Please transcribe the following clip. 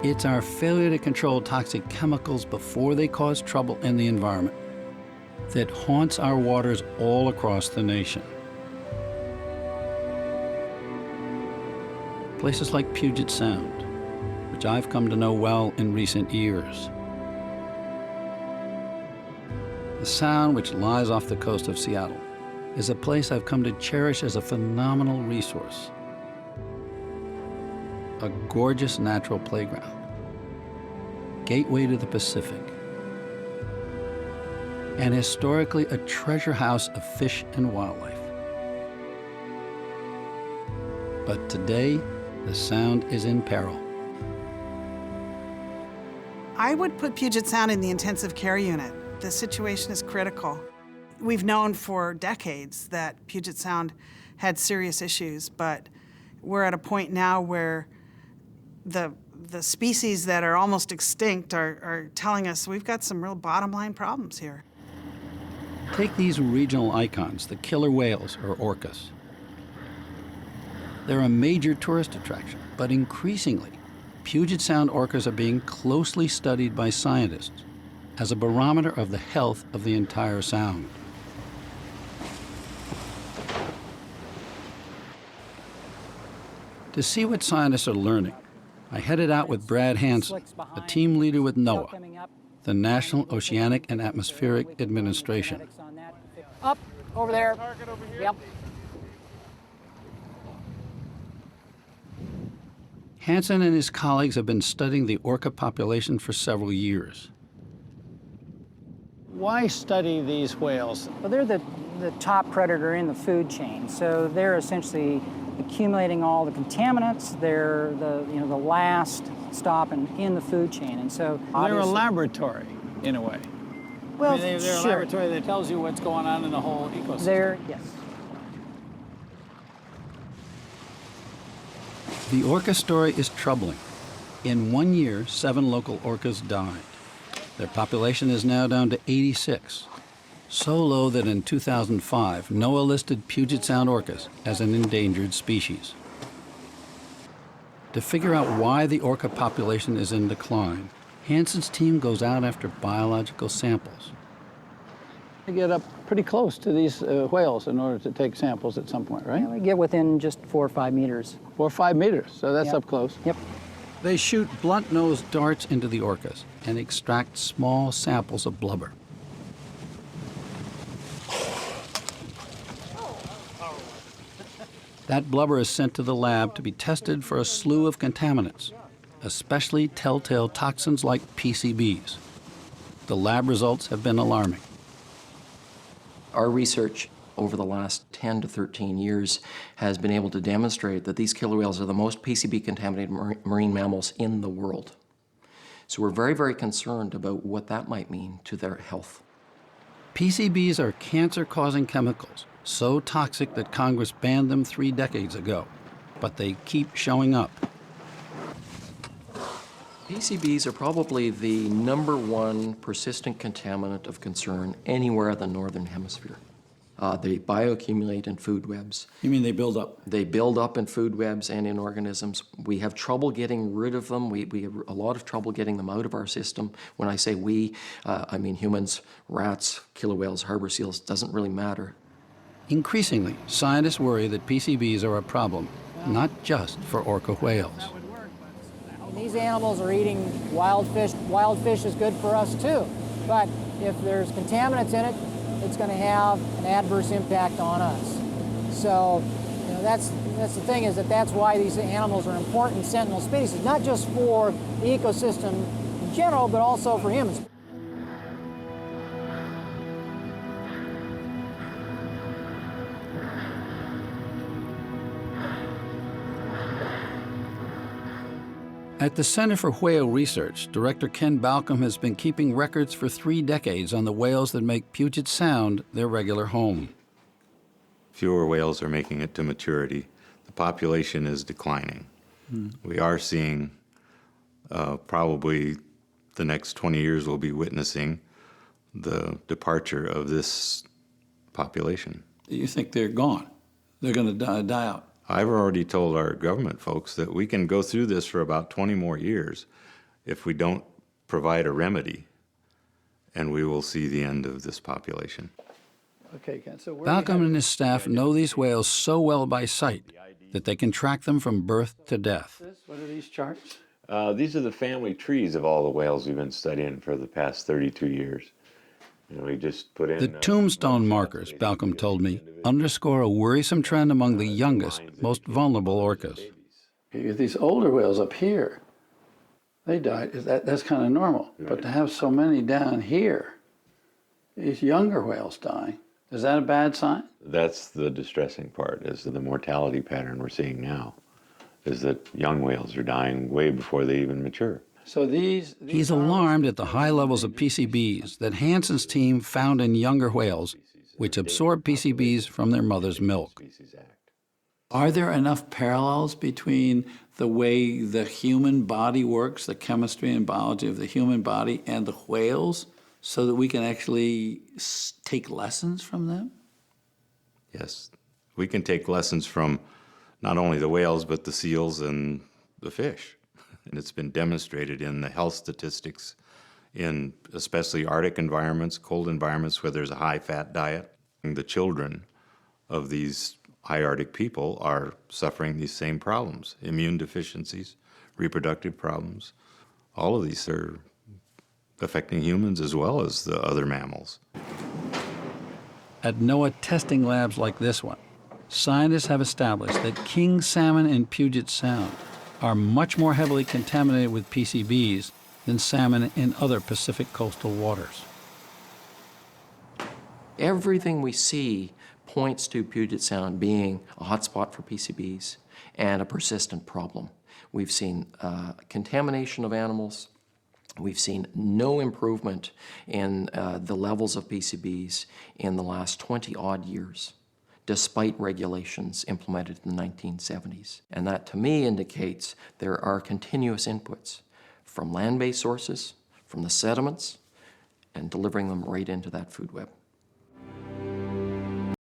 It's our failure to control toxic chemicals before they cause trouble in the environment that haunts our waters all across the nation. Places like Puget Sound, which I've come to know well in recent years. The Sound, which lies off the coast of Seattle, is a place I've come to cherish as a phenomenal resource. A gorgeous natural playground, gateway to the Pacific, and historically a treasure house of fish and wildlife. But today, the Sound is in peril. I would put Puget Sound in the intensive care unit. The situation is critical. We've known for decades that Puget Sound had serious issues, but we're at a point now where the species that are almost extinct are telling us we've got some real bottom line problems here. Take these regional icons, the killer whales, or orcas. They're a major tourist attraction, but increasingly, Puget Sound orcas are being closely studied by scientists as a barometer of the health of the entire Sound. To see what scientists are learning, I headed out with Brad Hansen, a team leader with NOAA, the National Oceanic and Atmospheric Administration. Up, over there. Yep. Hansen and his colleagues have been studying the orca population for several years. Why study these whales? Well, they're the top predator in the food chain, so they're essentially accumulating all the contaminants. They're the last stop in the food chain, and so they're a laboratory in a way. Well, I mean, they're sure. a laboratory that tells you what's going on in the whole ecosystem. Yes. The orca story is troubling. In 1 year, 7 local orcas died. Their population is now down to 86, so low that in 2005, NOAA listed Puget Sound orcas as an endangered species. To figure out why the orca population is in decline, Hansen's team goes out after biological samples. They get up pretty close to these whales in order to take samples at some point, right? Yeah, we get within just 4 or 5 meters. 4 or 5 meters, so that's Yep. up close. Yep. They shoot blunt-nosed darts into the orcas and extract small samples of blubber. That blubber is sent to the lab to be tested for a slew of contaminants, especially telltale toxins like PCBs. The lab results have been alarming. Our research over the last 10 to 13 years has been able to demonstrate that these killer whales are the most PCB-contaminated marine mammals in the world. So we're very, very concerned about what that might mean to their health. PCBs are cancer-causing chemicals, so toxic that Congress banned them 3 decades ago, but they keep showing up. PCBs are probably the #1 persistent contaminant of concern anywhere in the Northern Hemisphere. They bioaccumulate in food webs. You mean they build up? They build up in food webs and in organisms. We have trouble getting rid of them. We have a lot of trouble getting them out of our system. When I say we, I mean humans, rats, killer whales, harbor seals, doesn't really matter. Increasingly, scientists worry that PCBs are a problem, not just for orca whales. These animals are eating wild fish. Wild fish is good for us too, but if there's contaminants in it, it's going to have an adverse impact on us. So, that's the thing, is that's why these animals are important sentinel species, not just for the ecosystem in general, but also for humans. At the Center for Whale Research, Director Ken Balcom has been keeping records for 3 decades on the whales that make Puget Sound their regular home. Fewer whales are making it to maturity. The population is declining. We are seeing probably the next 20 years we'll be witnessing the departure of this population. You think they're gone? They're going to die out? I've already told our government folks that we can go through this for about 20 more years if we don't provide a remedy, and we will see the end of this population. Okay, Ken, so where Balcom and his staff know these whales so well by sight that they can track them from birth to death. What are these charts? These are the family trees of all the whales we've been studying for the past 32 years. We just put in The tombstone markers, Balcom told me, underscore a worrisome trend among the youngest, most vulnerable orcas. You get these older whales up here. They died. That's kind of normal. Right. But to have so many down here, these younger whales dying, is that a bad sign? That's the distressing part, is the mortality pattern we're seeing now, is that young whales are dying way before they even mature. So He's alarmed at the high levels of PCBs that Hansen's team found in younger whales, which absorb PCBs from their mother's milk. Are there enough parallels between the way the human body works, the chemistry and biology of the human body, and the whales, so that we can actually take lessons from them? Yes, we can take lessons from not only the whales, but the seals and the fish. And it's been demonstrated in the health statistics in especially Arctic environments, cold environments where there's a high-fat diet. And the children of these high Arctic people are suffering these same problems, immune deficiencies, reproductive problems. All of these are affecting humans as well as the other mammals. At NOAA testing labs like this one, scientists have established that king salmon in Puget Sound are much more heavily contaminated with PCBs than salmon in other Pacific coastal waters. Everything we see points to Puget Sound being a hotspot for PCBs and a persistent problem. We've seen contamination of animals. We've seen no improvement in the levels of PCBs in the last 20-odd years, despite regulations implemented in the 1970s. And that, to me, indicates there are continuous inputs from land-based sources, from the sediments, and delivering them right into that food web.